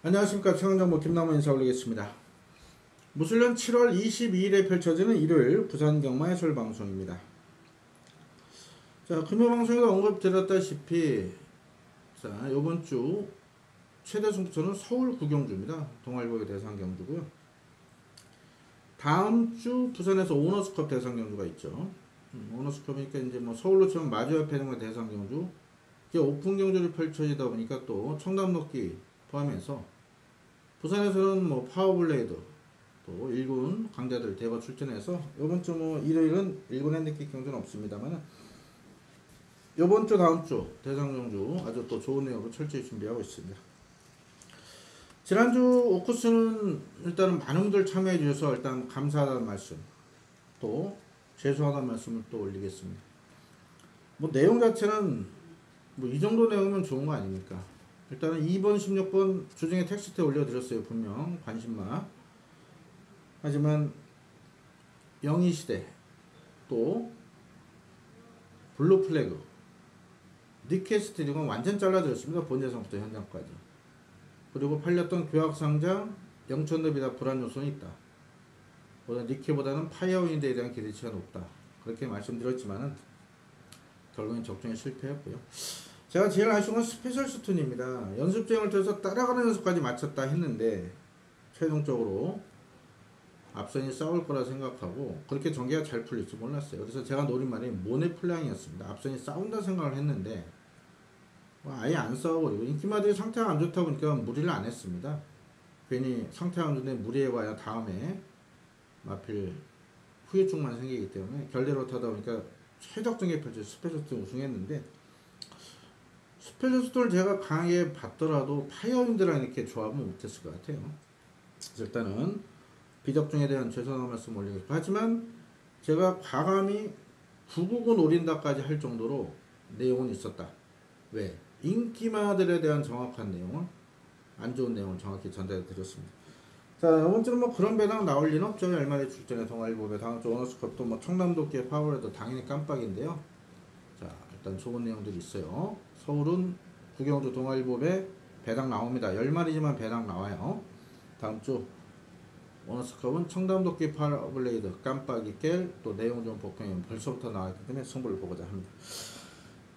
안녕하십니까. 최강정보 김남호 인사 올리겠습니다. 무술년 7월 22일에 펼쳐지는 일요일 부산경마 해설 방송입니다. 자, 금요 방송에도 언급드렸다시피 자, 요번 주 최대 승부처는 서울 구경주입니다. 동아일보의 대상 경주고요. 다음 주 부산에서 오너스컵 대상 경주가 있죠. 오너스컵이니까 이제 뭐 서울로 치면 마주협회장과 대상 경주, 이게 오픈 경주를 펼쳐지다 보니까 또 청담높기 포함해서 부산에서는 뭐 파워블레이드 또 1군 강자들 대거 출전해서 요번 주 뭐 일요일은 1군 핸디캡 경주는 없습니다만 요번 주 다음 주 대상 경주 아주 또 좋은 내용으로 철저히 준비하고 있습니다. 지난주 오코스는 일단은 많은 분들 참여해 주셔서 일단 감사하다는 말씀 또 죄송하다는 말씀을 또 올리겠습니다. 뭐 내용 자체는 뭐 이 정도 내용이면 좋은 거 아닙니까? 일단은 2번 16번 주중에 텍스트에 올려드렸어요. 분명 관심마. 하지만 영희시대 또 블루플래그 니케스트링은 완전 잘라드렸습니다. 본예상부터 현장까지. 그리고 팔렸던 교학상장 영천더비다 불안 요소는 있다. 니케보다는 파이어윈드에 대한 기대치가 높다. 그렇게 말씀드렸지만은 결국엔 적중에 실패했고요. 제가 제일 아쉬운 건 스페셜 스톤입니다. 연습주행을 통해서 따라가는 연습까지 마쳤다 했는데 최종적으로 앞선이 싸울 거라 생각하고 그렇게 전개가 잘 풀릴 줄 몰랐어요. 그래서 제가 노린 말이 모네플랑이었습니다. 앞선이 싸운다 생각을 했는데 아예 안 싸워버리고 인기마들이 상태가 안 좋다 보니까 무리를 안 했습니다. 괜히 상태가 안 좋은데 무리해봐야 다음에 마필 후유증만 생기기 때문에 결대로 타다 보니까 최적 전개 펼쳐 스페셜 스톤 우승했는데 스페셜 스톤을 제가 강하게 봤더라도 파이어윈드랑 이렇게 조합은 못했을 것 같아요. 그래서 일단은 비적중에 대한 죄송한 말씀 올리겠고 하지만 제가 과감히 999 노린다까지 할 정도로 내용은 있었다. 왜? 인기마들에 대한 정확한 내용을 안 좋은 내용을 정확히 전달해 드렸습니다. 자, 이번 주는 뭐 그런 배당 나올 리는 없죠. 열마리 출전에 동아일보배 다음 주 오너스컵도 뭐 청담도끼의 파워에도 당연히 깜빡인데요. 자, 일단 좋은 내용들이 있어요. 서울은 구경주 동아일보배 배당 나옵니다. 10마리지만 배당 나와요. 다음 주 오너스컵은 청담도끼 파워블레이드 깜빡이 깰 또 내용 좀 복귀하면 벌써부터 나왔기 때문에 승부를 보고자 합니다.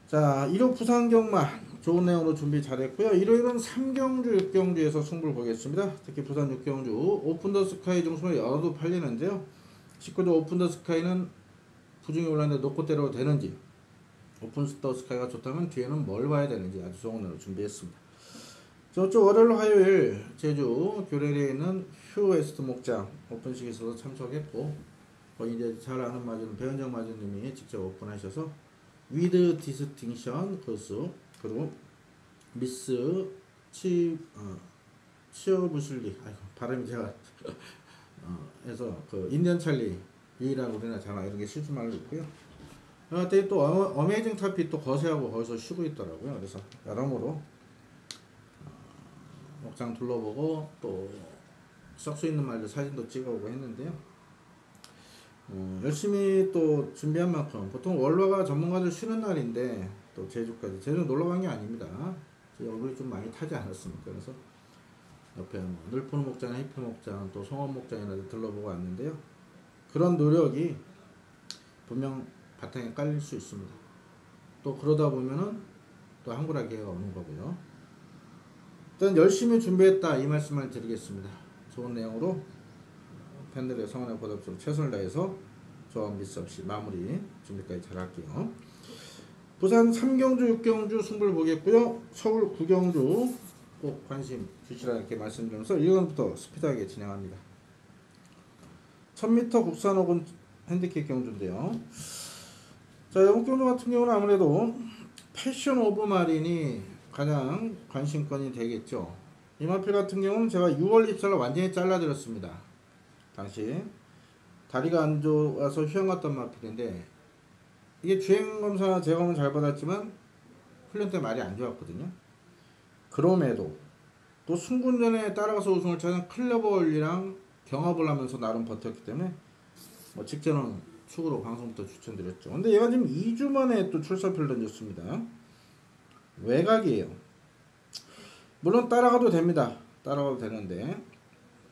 자, 1호 부산경마 좋은 내용으로 준비 잘했고요. 일요일은 3경주 6경주에서 승부를 보겠습니다. 특히 부산 6경주 오픈더스카이 중심으로 여러도 팔리는데요. 19주 오픈더스카이는 부중에 올랐는데 놓고 때려도 되는지 오픈더스카이가 좋다면 뒤에는 뭘 봐야 되는지 아주 좋은 내용으로 준비했습니다. 저쪽 월요일 화요일 제주 교래리에 있는 휴웨스트 목장 오픈식에서도 참석했고 거의 이제 잘 아는 마주는 배현정 마주님이 직접 오픈하셔서 위드 디스팅션 코스 그리고 미스 치어부슬리 발음이 제가 해서 그 인디언 찰리 유일한 우리나라 장화 이런 게 실수 말로 있고요. 그때 또 어메이징 타피 또 거세하고 거기서 쉬고 있더라고요. 그래서 여러모로 목장 둘러보고 또 썩수 있는 말들 사진도 찍어오고 했는데요. 열심히 또 준비한 만큼 보통 월화가 전문가들 쉬는 날인데 또 제주까지 제주 놀러간 게 아닙니다. 제 얼굴이 좀 많이 타지 않았습니까? 그래서 옆에 뭐 늘포는 목장, 히프 목장, 또 송원 목장이나 들러보고 왔는데요. 그런 노력이 분명 바탕에 깔릴 수 있습니다. 또 그러다 보면은 또 한구라 기회가 오는 거고요. 일단 열심히 준비했다 이 말씀을 드리겠습니다. 좋은 내용으로 팬들의 성원에 보답적으로 최선을 다해서 조합 미스 없이 마무리 준비까지 잘 할게요. 부산 3경주 6경주 승부를 보겠고요. 서울 9경주 꼭 관심 주시라 이렇게 말씀드리면서 1경부터 스피드하게 진행합니다. 1000m 국산 오픈 핸디캡 경주인데요. 자, 이번 경주 같은 경우는 아무래도 패션 오브 마린이 가장 관심권이 되겠죠. 이마필 같은 경우는 제가 6월 입사를 완전히 잘라드렸습니다. 당시 다리가 안 좋아서 휴양 갔던 마필인데 이게 주행검사 제검은 잘 받았지만 훈련 때 말이 안 좋았거든요. 그럼에도 또 승군전에 따라가서 우승을 찾은 클레버올리랑 경합을 하면서 나름 버텼기 때문에 뭐 직전은 축으로 방송부터 추천드렸죠. 근데 얘가 지금 2주 만에 또 출사표를 던졌습니다. 외곽이에요. 물론 따라가도 됩니다. 따라가도 되는데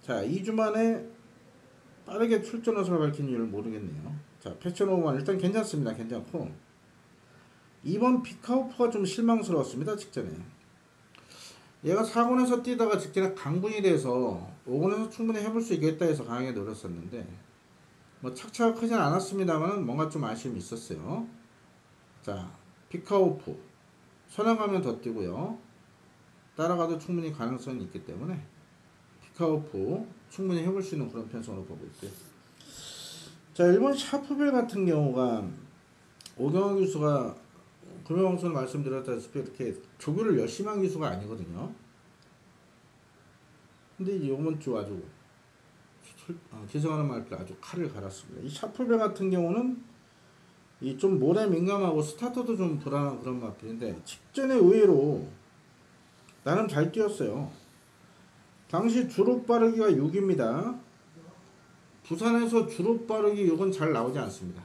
자 2주 만에 빠르게 출전 의사를 밝힌 이유를 모르겠네요. 자 패션오버만 일단 괜찮습니다. 괜찮고 이번 피카우프가 좀 실망스러웠습니다. 직전에 얘가 4군에서 뛰다가 직전에 강분이 돼서 5군에서 충분히 해볼 수 있겠다 해서 강하게 노렸었는데 뭐 착차가 크진 않았습니다만 뭔가 좀 아쉬움이 있었어요. 자 피카오프 선행하면 더 뛰고요. 따라가도 충분히 가능성이 있기 때문에 피카오프 충분히 해볼 수 있는 그런 편성으로 보고 있고요. 자 일본 샤프벨 같은 경우가 오경환 교수가 금요방송을 말씀드렸다시피 이렇게 조교를 열심히 한 기수가 아니거든요. 근데 이번 주 아주 기성하는 말들 아주 칼을 갈았습니다. 이 샤프벨 같은 경우는 이 좀 모래 민감하고 스타터도 좀 불안한 그런 마필인데 직전에 의외로 나름 잘 뛰었어요. 당시 주로 빠르기가 6입니다. 부산에서 주로 빠르기 6은 잘 나오지 않습니다.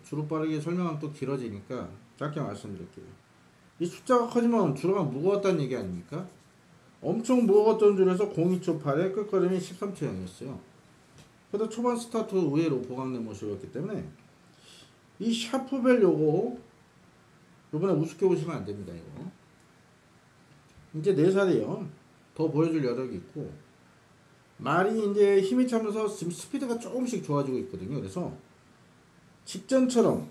주로 빠르기 설명하면 또 길어지니까 짧게 말씀드릴게요. 이 숫자가 커지면 주로가 무거웠다는 얘기 아닙니까? 엄청 무거웠던 줄에서 02초 8에 끝걸음이 13초 0이었어요. 그래도 초반 스타트 의외로 보강된 모습이었기 때문에 이 샤프벨 요거 요번에 우습게 보시면 안됩니다. 이거 이제 4살이에요. 더 보여줄 여력이 있고 말이 이제 힘이 차면서 지금 스피드가 조금씩 좋아지고 있거든요. 그래서 직전처럼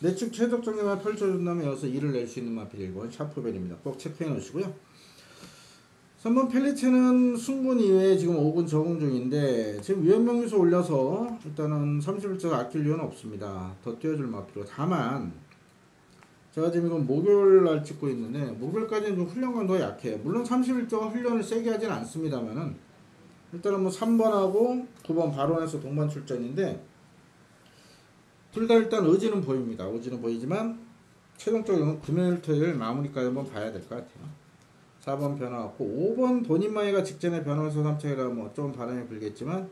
내측 최적 정량을 펼쳐준다면 여기서 2를 낼 수 있는 마필 1번 샤프벨입니다. 꼭 체크해 놓으시고요. 3번 펠리체는 승군 이외에 지금 5군 적응 중인데 지금 위험명기수 올려서 일단은 31점 아낄 이유는 없습니다. 더 띄워줄 마필로. 다만 제가 지금 이건 목요일날 찍고 있는데 목요일까지는 좀 훈련감 더 약해요. 물론 31조가 훈련을 세게 하진 않습니다만은 일단은 뭐 3번하고 9번 발원해서 동반 출전인데 둘 다 일단 의지는 보입니다. 의지는 보이지만 최종적으로는 금요일 토요일 마무리까지 한번 봐야 될 것 같아요. 4번 변화 없고 5번 본인마이가 직전에 변화해서 3차이라 뭐 좀 바람이 불겠지만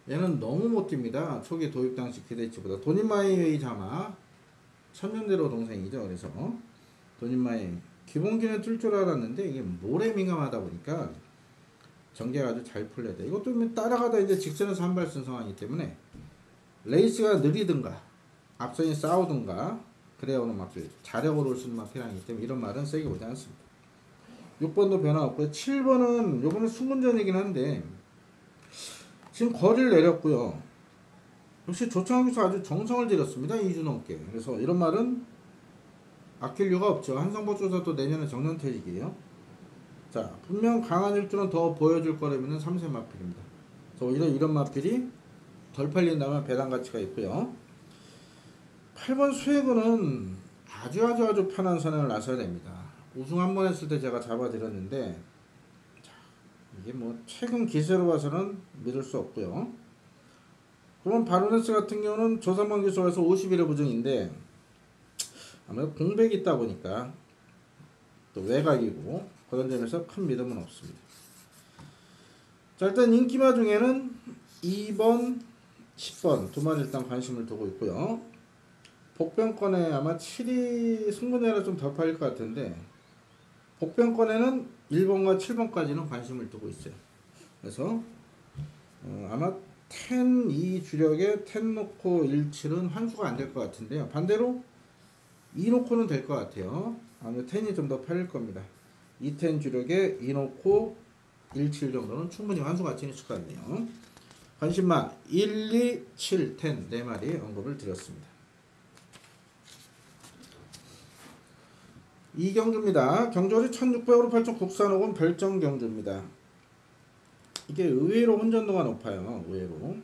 얘는 너무 못 뜁니다. 초기 도입 당시 기대치보다. 돈인마이 자마 천년대로 동생이죠. 그래서 돈인마이 기본기는 뜰 줄 알았는데 이게 모래 민감하다 보니까 전개가 아주 잘 풀려야 돼. 이것도 따라가다 이제 직선에서 한 발 쓴 상황이기 때문에 레이스가 느리든가 앞선이 싸우든가 그래야 오는 마필 자력으로 올 수 있는 마필이 아니기 때문에 이런 말은 세게 보지 않습니다. 6번도 변화 없고요. 7번은 요번에 승군전이긴 한데 지금 거리를 내렸고요. 역시 조창환 교수 아주 정성을 들였습니다. 2주 넘게. 그래서 이런 말은 아낄 이유가 없죠. 한성보조사 또 내년에 정년퇴직이에요. 자 분명 강한 일주는 더 보여줄 거라면 3세 마필입니다. 그래서 오히려 이런 마필이 덜 팔린다면 배당 가치가 있고요. 8번 수혜군은 아주 편한 선행을 나서야 됩니다. 우승 한 번 했을 때 제가 잡아드렸는데 자, 이게 뭐 최근 기세로 봐서는 믿을 수 없고요. 그러면 바로네스 같은 경우는 조삼번 기소에서 51회 부정인데 아무래도 공백이 있다 보니까 또 외곽이고 그런 점에서 큰 믿음은 없습니다. 자 일단 인기마 중에는 2번 10번 두 마리 일단 관심을 두고 있고요. 복병권에 아마 7이 승부내라 좀 더 팔릴 것 같은데 복병권에는 1번과 7번까지는 관심을 두고 있어요. 그래서 아마 10, 2 주력에 10 놓고 1, 7은 환수가 안 될 것 같은데요. 반대로 2 놓고는 될 것 같아요. 아마 10이 좀 더 팔릴 겁니다. 2, 10 주력에 2 놓고 1, 7 정도는 충분히 환수 가치는 있을 것 같네요. 관심만 1, 2, 7, 10 4마리 언급을 드렸습니다. 이 경주입니다. 경주월이 1600으로 8점 국산호군 별정 경주입니다. 이게 의외로 혼전도가 높아요. 의외로.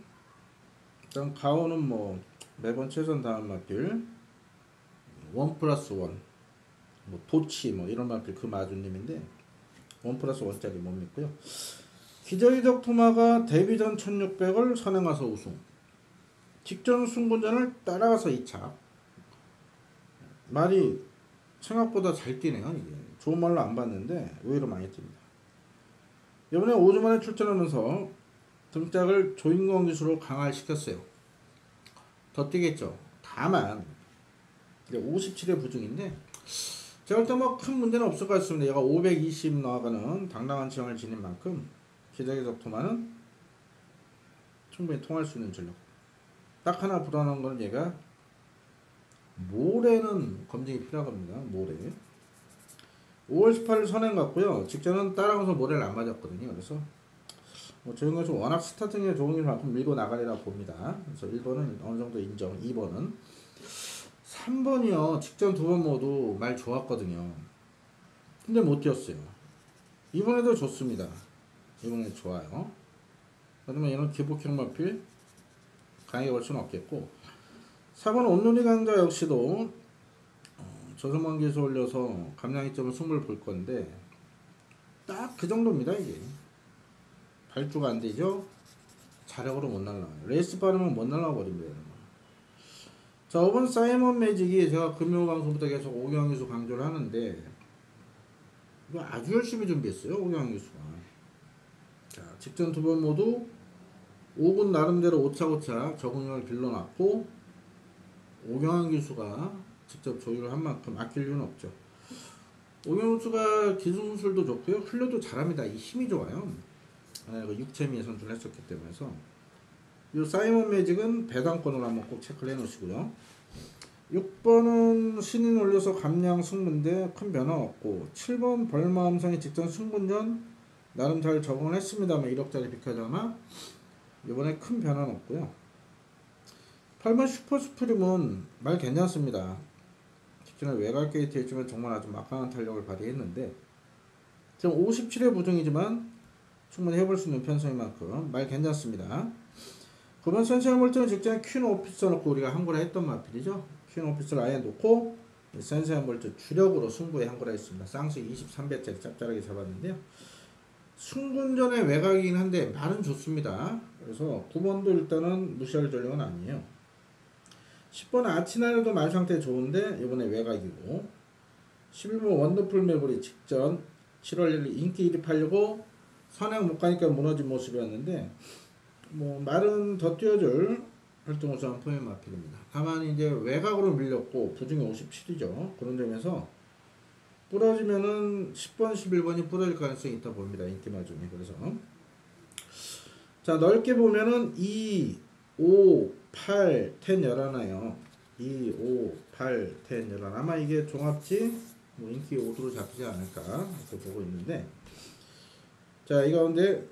일단 가오는 뭐 매번 최선 다한 마필 1+1 뭐 도치 뭐 이런 마필 그 마주님인데 1+1짜리 못 믿고요. 기저귀적 투마가 데뷔전 1600을 선행해서 우승. 직전 승군전을 따라가서 2차. 말이 생각보다 잘 뛰네요. 이게 좋은 말로 안 봤는데 의외로 많이 뜁니다. 이번에 5주 만에 출전하면서 등짝을 조인공 기수로 강화시켰어요. 더 뛰겠죠. 다만 57의 부중인데 제가 볼 때 뭐 큰 문제는 없을 것 같습니다. 얘가 520 나가는 당당한 체형을 지닌 만큼 기저귀적 투마는 충분히 통할 수 있는 전력. 딱 하나 불안한 거는 얘가 모레는 검증이 필요합니다. 모레 5월 18일 선행 같고요. 직전은 따라가서 모레를 안 맞았거든요. 그래서 뭐 저런 것이 워낙 스타팅에 좋은 일만큼 밀고 나가리라 봅니다. 그래서 1번은 어느 정도 인정. 2번은 3번이요. 직전 두 번 모두 말 좋았거든요. 근데 못 뛰었어요. 이번에도 좋습니다. 이번에 좋아요. 그러면 얘는 기복형 마필 강하게 볼 수는 없겠고 4번 온누리 강자 역시도 저소만 기수 올려서 감량이점을 승부를 볼 건데 딱 그 정도입니다. 이게 발주가 안 되죠. 자력으로 못 날라가요. 레이스 빠르면 못 날라가 버립니다. 자 5번 사이먼 매직이 제가 금요 방송부터 계속 오경환 기수 강조를 하는데 이거 아주 열심히 준비했어요. 오경환 기수가. 자 직전 두 번 모두 5군 나름대로 오차고차 적응력을 길러놨고 오경환 기수가 직접 조율을 한 만큼 아낄 이유는 없죠. 오경환 기수가 기술도 좋고요. 훈련도 잘합니다. 이 힘이 좋아요. 육체미에 선수를 했었기 때문에서 이 사이먼 매직은 배당권으로 한번 꼭 체크를 해 놓으시고요. 6번은 신인 올려서 감량 승부인데 큰 변화 없고 7번 벌마함성이 직전 승분전 나름 잘 적응을 했습니다만 1억짜리 비켜자마 이번에 큰 변화는 없고요. 8번 슈퍼스프림은 말 괜찮습니다. 직전에 외곽 게이트 했지만 정말 아주 막강한 탄력을 발휘했는데 지금 57의 부정이지만 충분히 해볼 수 있는 편성인 만큼 말 괜찮습니다. 9번 선시형 볼트는 직전에 퀸 오피서 놓고 우리가 한거라 했던 마필이죠. 퀸 오피스를 아예 놓고 선시형 볼트 주력으로 승부에 한거라 했습니다. 쌍식 23배짜리 짭짤하게 잡았는데요. 승군전의 외곽이긴 한데 말은 좋습니다. 그래서 9번도 일단은 무시할 전력은 아니에요. 10번 아치나르도 말 상태 좋은데 이번에 외곽이고 11번 원더풀 메모리 직전 7월 1일 인기 1위 팔려고 선행 못 가니까 무너진 모습이었는데 뭐 말은 더 뛰어줄 활동우수한 포엠 마필입니다. 다만 이제 외곽으로 밀렸고 부중이 57이죠. 그런 점에서 부러지면은 10번, 11번이 부러질 가능성이 있다 봅니다. 인기마 중에. 그래서 자 넓게 보면은 2, 5, 8, 10 열하나요. 2, 5, 8, 10 열하나. 아마 이게 종합지 뭐 인기 5도로 잡히지 않을까 이렇게 보고 있는데 자 이 가운데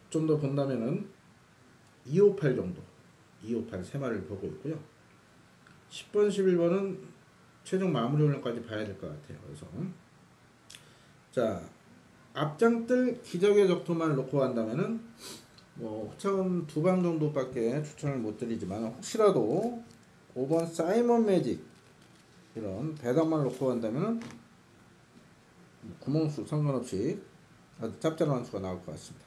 좀 더 본다면은 258 정도 258 세 마리를 보고 있고요. 10번, 11번은 최종 마무리 훈련까지 봐야 될 것 같아요. 그래서 자 앞장뜰 기적의 적토만 놓고 간다면은 뭐 호차은 2방 정도밖에 추천을 못 드리지만 혹시라도 5번 사이먼 매직 이런 배당만 놓고 간다면은 구멍수 상관없이 아주 짭짤한 수가 나올 것 같습니다.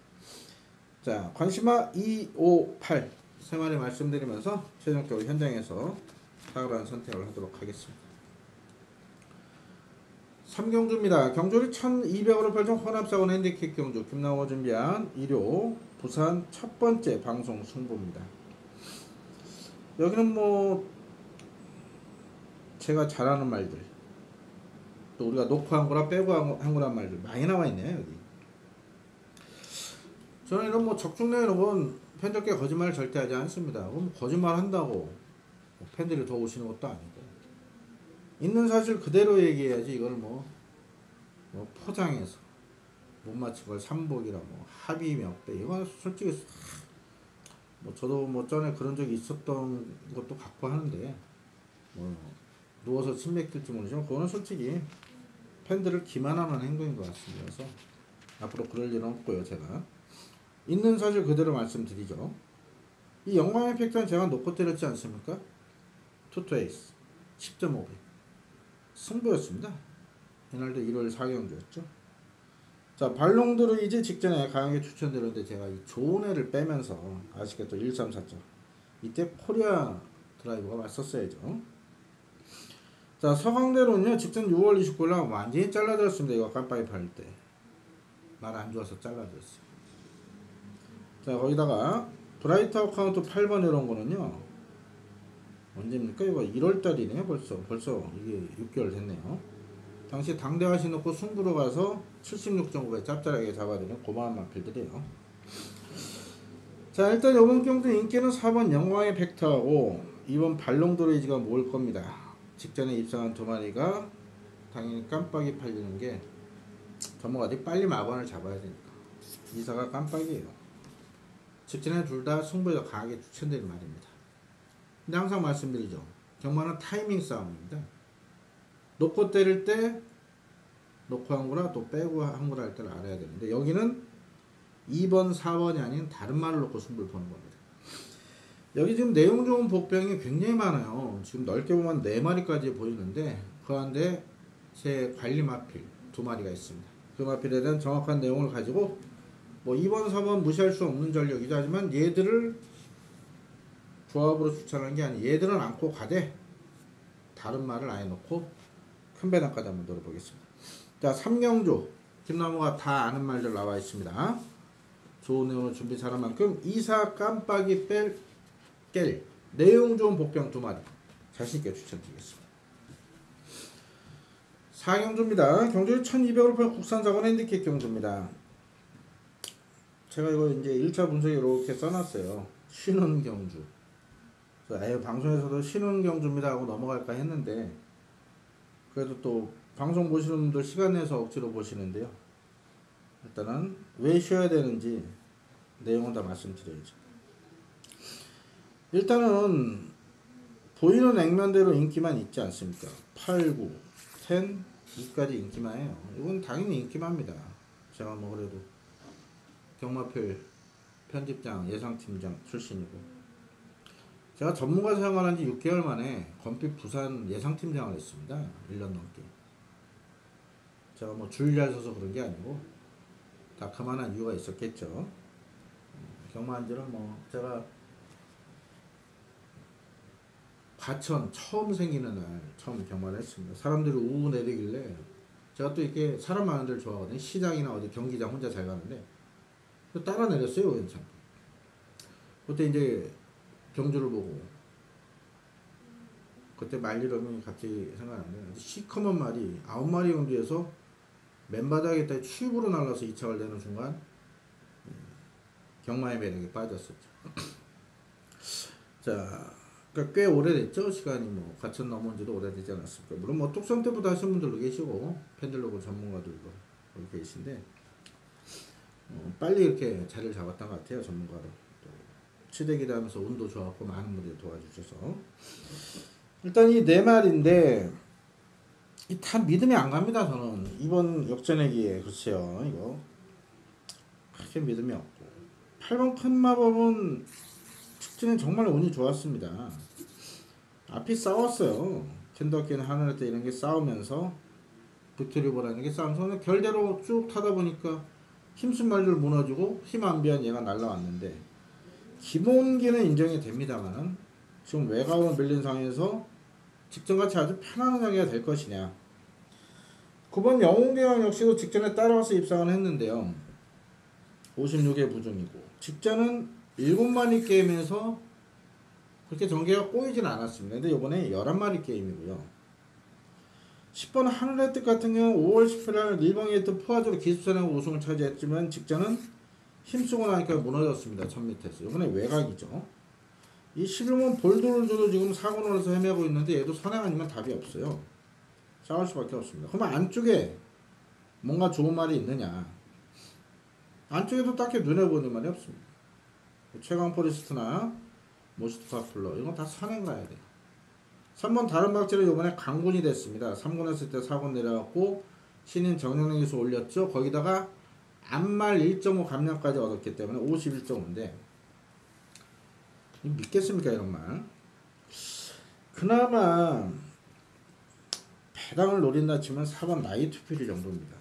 자 관심아 2, 5, 8 세 마리 말씀드리면서 최종적으로 현장에서 탁월한 선택을 하도록 하겠습니다. 3경주입니다. 경주를 1200으로 펼친 혼합사원 핸디캡 경주 김나호가 준비한 일요 부산 첫 번째 방송 승부입니다. 여기는 뭐 제가 잘하는 말들 또 우리가 놓고 한 거라 빼고 한 거란 말들 많이 나와 있네요. 여기 저는 이런 뭐 적중내 이런 건 팬들께 거짓말을 절대 하지 않습니다. 그럼 거짓말 한다고 팬들이 더 오시는 것도 아니고 있는 사실 그대로 얘기해야지 이걸 뭐 포장해서 못 맞춘 걸 삼복이라 뭐 합의 명대 이건 솔직히 뭐 저도 뭐 전에 그런 적이 있었던 것도 갖고 하는데 뭐 누워서 침 맥힐지 모르지만 그거는 솔직히 팬들을 기만하는 행동인 것 같습니다. 그래서 앞으로 그럴 일은 없고요. 제가 있는 사실 그대로 말씀드리죠. 이 영광의 팩트는 제가 놓고 때렸지 않습니까? 투투에이스 10.5배 승부였습니다. 이날도 1월 4경주였죠. 자, 발롱드로이즈 직전에 강하게 추천드렸는데 제가 이 좋은 애를 빼면서 아쉽게도 1347 이때 코리아 드라이버가 왔었어야죠. 자, 서강대로는요 직전 6월 29일 완전히 잘라들었습니다. 이거 깜빡이 팔 때 말 안 좋아서 잘라들었어요. 자, 거기다가 브라이트 어카운트 8번 이런 거는요 언제입니까? 이거 1월달이네요. 벌써 이게 6개월 됐네요. 당시 당대화시 놓고 승부로 가서 76.9배 짭짤하게 잡아주는 고마운 마필들이에요. 자, 일단 이번 경주 인기는 4번 영광의 벡터하고 2번 발롱도레이지가 모을 겁니다. 직전에 입상한 두 마리가 당연히 깜빡이 팔리는 게 전문가들이 빨리 마관을 잡아야 되니까 이사가 깜빡이에요. 직전에 둘 다 승부에서 강하게 추천드리는 말입니다. 근데 항상 말씀드리죠. 경마는 타이밍 싸움입니다. 놓고 때릴 때 놓고 한 거라 또 빼고 한 거라 할 때를 알아야 되는데 여기는 2번 4번이 아닌 다른 말을 놓고 승부를 보는 겁니다. 여기 지금 내용 좋은 복병이 굉장히 많아요. 지금 넓게 보면 4마리까지 보이는데 그 한데 제 관리 마필 2마리가 있습니다. 그 마필에 대한 정확한 내용을 가지고 뭐 2번 4번 무시할 수 없는 전력이죠. 하지만 얘들을 조합으로 추천하는 게 아니에요. 얘들은 안고 가되 다른 말을 아예 놓고 큰 배당까지 한번 들어보겠습니다. 자, 3경주 김나무가 다 아는 말들 나와 있습니다. 좋은 내용을 준비 잘한 만큼 이사 깜빡이 깰 내용 좋은 복병 2마리 자신있게 추천드리겠습니다. 4경주입니다. 경주를 1200으로 판 국산자원 핸디캡 경주입니다. 제가 이거 이제 1차 분석에 이렇게 써놨어요. 쉬는 경주. 아예 방송에서도 쉬는 경주입니다 하고 넘어갈까 했는데 그래도 또 방송 보시는 분들 시간 내서 억지로 보시는데요. 일단은 왜 쉬어야 되는지 내용은 다 말씀드려야죠. 일단은 보이는 액면대로 인기만 있지 않습니까? 8, 9, 10, 2까지 인기만 해요. 이건 당연히 인기만입니다. 제가 뭐 그래도 경마필 편집장 예상팀장 출신이고 제가 전문가 생활한 지 6개월 만에 건빛 부산 예상팀장을 했습니다. 1년 넘게. 제가 뭐 줄 잘 서서 그런 게 아니고 다 그만한 이유가 있었겠죠. 경마한 지는 뭐 제가 과천 처음 생기는 날 처음 경마를 했습니다. 사람들이 우우 내리길래 제가 또 이렇게 사람 많은 데를 좋아하거든요. 시장이나 어디 경기장 혼자 잘 가는데 따라 내렸어요. 괜찮게. 그때 이제 경주를 보고 그때 말리러면 갑자기 생각나는데 시커먼 말이 9마리 경주에서 맨바닥에 취입으로 날라서 이착을 되는 순간 경마의 매력에 빠졌었죠. 자, 그러니까 꽤 오래됐죠. 시간이 뭐 과천 넘은 지도 오래되지 않았습니까. 물론 뭐 뚝섬 때부터 하신 분들도 계시고 팬들로고 전문가들도 그렇게 계신데 빨리 이렇게 자리를 잡았던 것 같아요. 전문가로. 시대기다 하면서 운도 좋았고 많은 분들이 도와주셔서 일단 이 4마리인데 이 다 믿음이 안 갑니다. 저는 이번 역전회기에 글쎄요 이거 그렇게 믿음이 없고 8번 큰 마법은 직전에 정말 운이 좋았습니다. 앞이 싸웠어요. 캔더kin 하늘에 때 이런 게 싸우면서 빅토리보라는 게 싸우면서 결대로 쭉 타다 보니까 힘쓴 말들 무너지고 힘 안 비한 얘가 날라왔는데 기본기는 인정이 됩니다만 지금 외곽으로 밀린 상황에서 직전같이 아주 편안한 상황이 될 것이냐. 9번 영웅대왕 역시도 직전에 따라와서 입상을 했는데요. 56의 부중이고 직전은 7마리 게임에서 그렇게 전개가 꼬이진 않았습니다. 근데 이번에 11마리 게임이고요. 10번 하늘의 뜻 같은 경우 5월 10일 일봉에이트 포화조로 기습선행하고 우승을 차지했지만 직전은 힘쓰고 나니까 무너졌습니다. 1000m에서. 이번에 외곽이죠. 이 11번 볼드롤즈도 지금 사고로서 헤매고 있는데 얘도 선행 아니면 답이 없어요. 싸울 수밖에 없습니다. 그러면 안쪽에 뭔가 좋은 말이 있느냐. 안쪽에도 딱히 눈에 보이는 말이 없습니다. 최강 포리스트나 모스트 파플러 이건 다 선행 가야 돼요. 3번 다른 박지를 이번에 강군이 됐습니다. 3군 했을 때 4군 내려갔고 신인 정영영에서 올렸죠. 거기다가 암말 1.5 감량까지 얻었기 때문에 51.5인데 믿겠습니까 이런 말. 그나마 배당을 노린다 치면 4번 나이트필 정도입니다.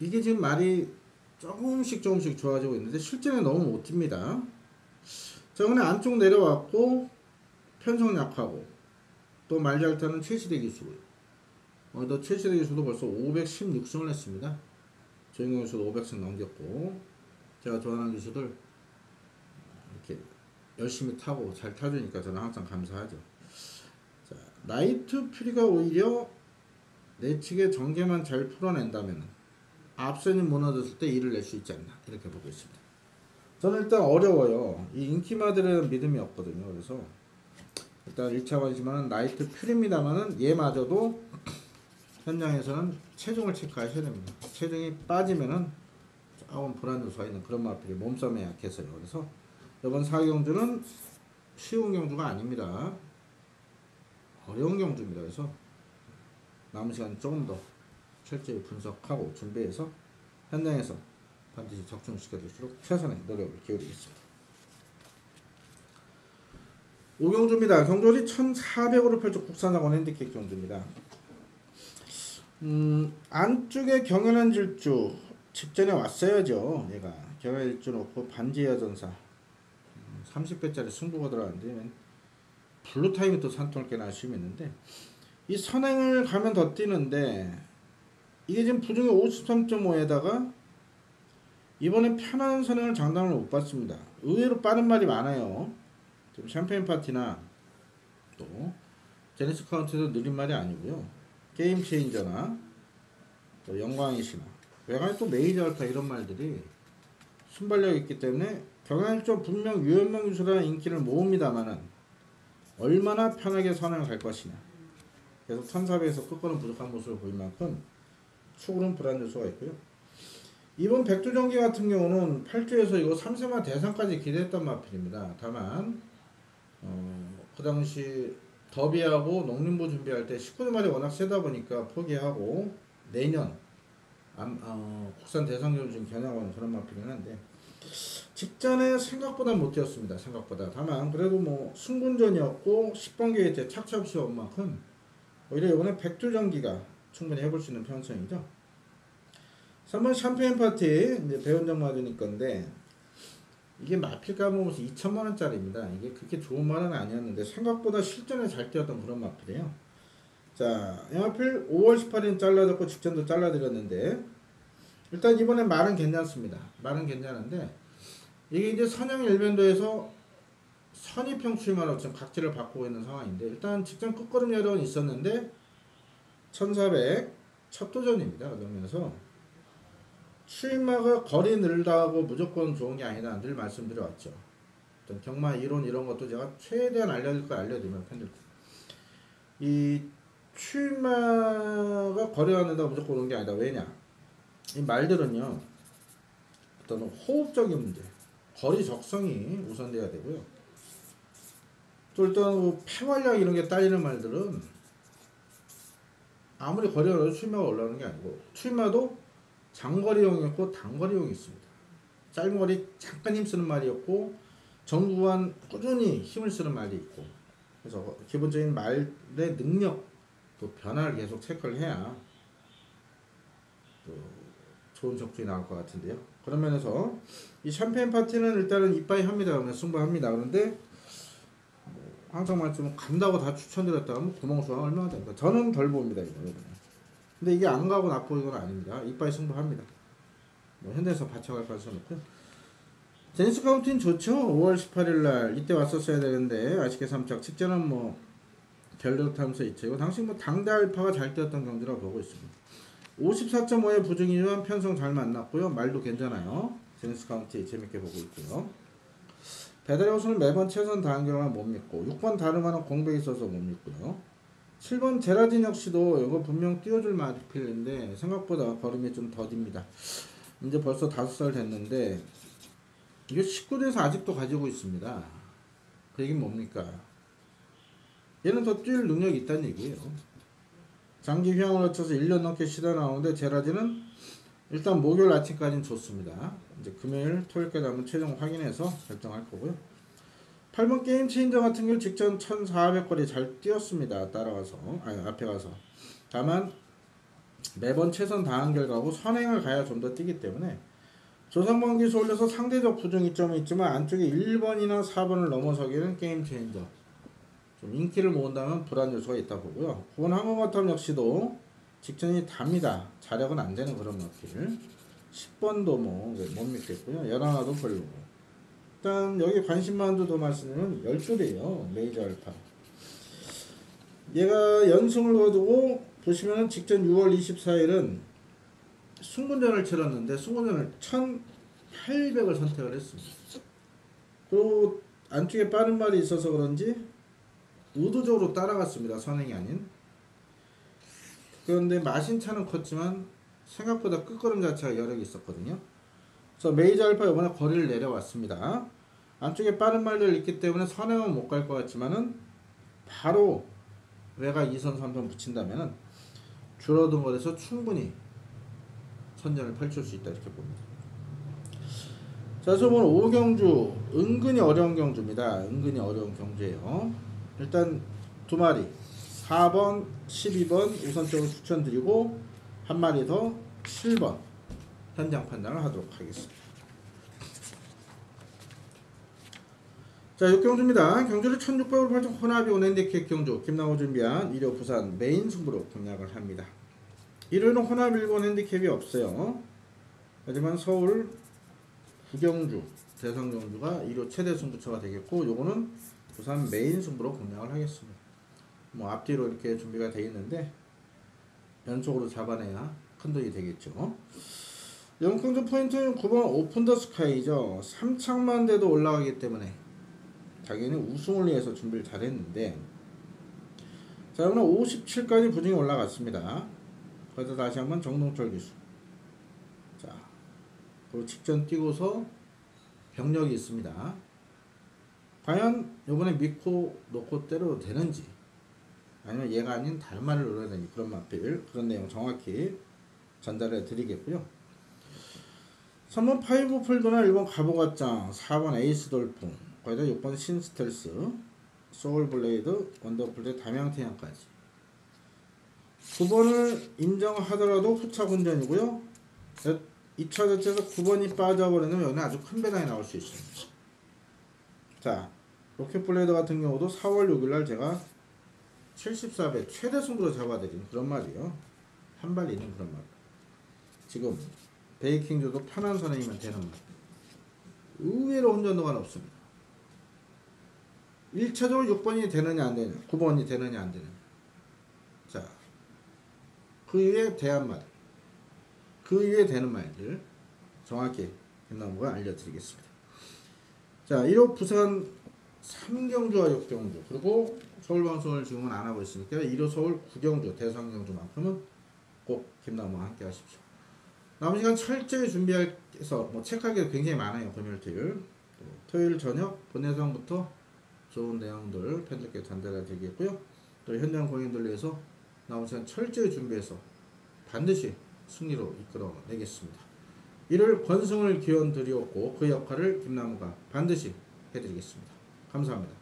이게 지금 말이 조금씩 좋아지고 있는데 실제는 너무 못 튑니다. 자, 오늘 안쪽 내려왔고 편성 약하고 또 말 잘 타는 최시대 기수고요. 오늘도 최시대 기수도 벌써 516승을 했습니다. 조인경 기수도 500승 넘겼고, 제가 좋아하는 기수들 이렇게 열심히 타고 잘 타주니까 저는 항상 감사하죠. 자, 나이트 퓨리가 오히려 내측의 전개만 잘 풀어낸다면 앞선이 무너졌을 때 일을 낼 수 있지 않나 이렇게 보고 있습니다. 저는 일단 어려워요. 이 인기마들은 믿음이 없거든요. 그래서 일단 1차원이지만 나이트 퓨리입니다만은 얘마저도 현장에서는 체중을 체크하셔야 됩니다. 체중이 빠지면은 조금 불안 요소가 있는 그런 마필이 몸싸움에 약해서요. 그래서 이번 4경주는 쉬운 경주가 아닙니다. 어려운 경주입니다. 그래서 남은 시간 조금 더 철저히 분석하고 준비해서 현장에서 반드시 적중시켜줄수록 최선의 노력을 기울이겠습니다. 5경주입니다. 경주리 1400으로 펼쳐 국산자원 핸디캡 경주입니다. 안쪽에 경연한 질주 직전에 왔어야죠. 얘가 경연한 질주 놓고 반지하 전사 30배짜리 승부가 들어갔는데 블루타임이 또 산통을 깨나 아쉬움이 있는데 이 선행을 가면 더 뛰는데 이게 지금 부중이 53.5에다가 이번에 편한 선행을 장담을 못 받습니다. 의외로 빠른 말이 많아요. 지금 샴페인 파티나 또 제네시스 카운티도 느린 말이 아니고요. 게임 체인저나 또 영광의 신화 외관에 또 메이저 알파 이런 말들이 순발력이 있기 때문에 경연일조 분명 유연명 유수라는 인기를 모읍니다만은 얼마나 편하게 선행을 갈 것이냐 계속 1400에서 끝거는 부족한 모습을 보인 만큼 축으로는 불안 요소가 있고요. 이번 백두전기 같은 경우는 8주에서 이거 3세마 대상까지 기대했던 마필입니다. 다만 그 당시 더비하고 농림부 준비할 때 19주 말이 워낙 세다 보니까 포기하고 내년 국산 대상경주 좀 겨냥하는 그런 마필이긴 한데 직전에 생각보다 못 뛰었습니다. 생각보다. 다만 그래도 뭐 승분전이었고 10번 게이트에 착취 없이 온 만큼 오히려 이번에 백두전기가 충분히 해볼 수 있는 편성이죠. 3번 샴페인 파티 이제 배원장 맞으니 건데 이게 마필 까먹어서 2천만원짜리입니다. 이게 그렇게 좋은 말은 아니었는데 생각보다 실전에 잘 뛰었던 그런 마필이에요. 자, 이 마필 5월 18일 잘라졌고 직전도 잘라드렸는데 일단 이번에 말은 괜찮습니다. 말은 괜찮은데 이게 이제 선양 일변도에서 선입형 출마로 지금 각지를 바꾸고 있는 상황인데 일단 직전 끝걸음 여력은 있었는데 1400 첫 도전입니다. 그러면서 출마가 거리 늘다고 무조건 좋은 게 아니다. 늘 말씀드려왔죠. 어떤 경마 이론 이런 것도 제가 최대한 알려드릴 거 알려드리면 팬들께 이 출마가 거리가 는다고 무조건 오는 게 아니다. 왜냐? 이 말들은요 어떤 호흡적인 문제 거리 적성이 우선돼야 되고요. 또 일단 뭐 폐활량 이런 게 딸리는 말들은 아무리 거리가 늘어도 출마가 올라오는 게 아니고 출마도 장거리용이 있고 단거리용이 있습니다. 짧은 거리 잠깐 힘쓰는 말이었고 전구간 꾸준히 힘을 쓰는 말이 있고 그래서 기본적인 말의 능력 또 변화를 계속 체크를 해야 또 좋은 적중이 나올 것 같은데요. 그런 면에서 이 샴페인 파티는 일단은 이빠이 합니다. 그러면 승부합니다. 그런데 항상 말씀 간다고 다 추천드렸다면 구멍수가 얼마나 됩니까? 저는 덜 봅니다. 이거는. 근데 이게 안 가고 나쁘고 이건 아닙니다. 이빠이 승부합니다. 뭐 현대에서 받쳐갈 가능성이 높고요. 제네시스 카운티는 좋죠. 5월 18일날 이때 왔었어야 되는데 아쉽게 3착 직전은 뭐 별로 타면서 있죠. 당시 뭐 당대 알파가 잘 뛰었던 경기라고 보고 있습니다. 54.5의 부중이지만 편성 잘 만났고요. 말도 괜찮아요. 제네시스 카운티 재밌게 보고 있고요. 배달의 호수는 매번 최선 다한 경우는 못 믿고 6번 다르마는 공백이 있어서 못 믿고요. 7번 제라진 역시도 이거 분명 띄워줄 마필인데 생각보다 걸음이 좀 더딥니다. 이제 벌써 5살 됐는데 이게 19대에서 아직도 가지고 있습니다. 그 얘기는 뭡니까? 얘는 더 뛸 능력이 있다는 얘기예요. 장기 휴양을 거쳐서 1년 넘게 쉬다 나오는데 제라진은 일단 목요일 아침까지는 좋습니다. 이제 금요일 토요일까지 한번 최종 확인해서 결정할 거고요. 8번 게임 체인저 같은 경우 직전 1400거리 잘 뛰었습니다. 따라가서 앞에 가서. 다만 매번 최선 다한 결과고 선행을 가야 좀 더 뛰기 때문에 조선번기수 올려서 상대적 부중 이점이 있지만 안쪽에 1번이나 4번을 넘어서기는 게임 체인저. 좀 인기를 모은다면 불안 요소가 있다 보고요. 9번 항공거탑 역시도 직전이 답니다. 자력은 안 되는 그런 마필. 10번도 뭐 못 믿겠고요. 11화도 별로고. 일단 여기 관심만도 더 말씀드리면 12대예요. 메이저 알파. 얘가 연승을 거두고 보시면은 직전 6월 24일은 승군전을 치렀는데 승군전을 1800을 선택을 했습니다. 그리고 안쪽에 빠른 말이 있어서 그런지 의도적으로 따라갔습니다. 선행이 아닌. 그런데 마신차는 컸지만 생각보다 끝걸음 자체가 여력이 있었거든요. 그래서 메이저 알파 이번에 거리를 내려왔습니다. 안쪽에 빠른 말들이 있기 때문에 선행은 못 갈 것 같지만은 바로 외곽 2선 3선 붙인다면은 줄어든 것에서 충분히 선전을 펼칠 수 있다 이렇게 봅니다. 자, 그래서 오늘 5경주 은근히 어려운 경주입니다. 은근히 어려운 경주예요. 일단 두 마리 4번, 12번 우선적으로 추천드리고 한 마리 더 7번 현장 판단을 하도록 하겠습니다. 자, 6경주입니다. 경주를 1600으로 발전 혼합이 온 핸디캡 경주 김나호 준비한 일요 부산 메인 승부로 공략을 합니다. 일요일은 혼합 일본 핸디캡이 없어요. 하지만 서울 부경주 대성경주가 일요 최대 승부처가 되겠고 요거는 부산 메인 승부로 공략을 하겠습니다. 뭐 앞뒤로 이렇게 준비가 되어 있는데 연속으로 잡아내야 큰돈이 되겠죠. 영풍주 포인트는 9번 오픈 더 스카이죠. 3창만 돼도 올라가기 때문에 자기는 우승을 위해서 준비를 잘 했는데 자, 오늘 57까지 부중이 올라갔습니다. 그래서 다시 한번 정동철 기수. 자, 그리고 직전 뛰고서 병력이 있습니다. 과연 이번에 믿고 놓고 때려도 되는지 아니면 얘가 아닌 다른 말을 노려야 되는지 그런 맛들 그런 내용 정확히 전달해 드리겠고요. 3번 파이브 폴더나 1번 가보갓장 4번 에이스 돌풍 거기다 6번 신스텔스 소울블레이드 원더풀드 담양태양까지 9번을 인정하더라도 후차 혼전이고요. 2차 자체에서 9번이 빠져버리면 여기는 아주 큰 배당이 나올 수 있습니다. 자, 로켓블레이드 같은 경우도 4월 6일날 제가 74배 최대 승부로 잡아드린 그런 말이에요. 한 발 있는 그런 말. 지금 베이킹조도 편한 선행이면 되는 말. 의외로 혼전도가 높습니다. 1차적으로 6번이 되느냐 안 되느냐 9번이 되느냐 안 되느냐. 자, 그 이후에 대한 말, 그 이후에 되는 말들 정확히 김나무가 알려드리겠습니다. 자, 1호 부산 3경주와 6경주 그리고 서울방송을 지금은 안 하고 있으니까 1호 서울 9경주 대상경주만큼은 꼭 김나무와 함께 하십시오. 남은 시간 철저히 준비해서 뭐 체크할 게 굉장히 많아요. 금요일 토요일 토요일 저녁 본예상부터 좋은 내용들 팬들께 전달해 드리겠고요. 또 현장 공연들 위해서 남은 시간 철저히 준비해서 반드시 승리로 이끌어 내겠습니다. 이를 권승을 기원 드리었고 그 역할을 김나무가 반드시 해드리겠습니다. 감사합니다.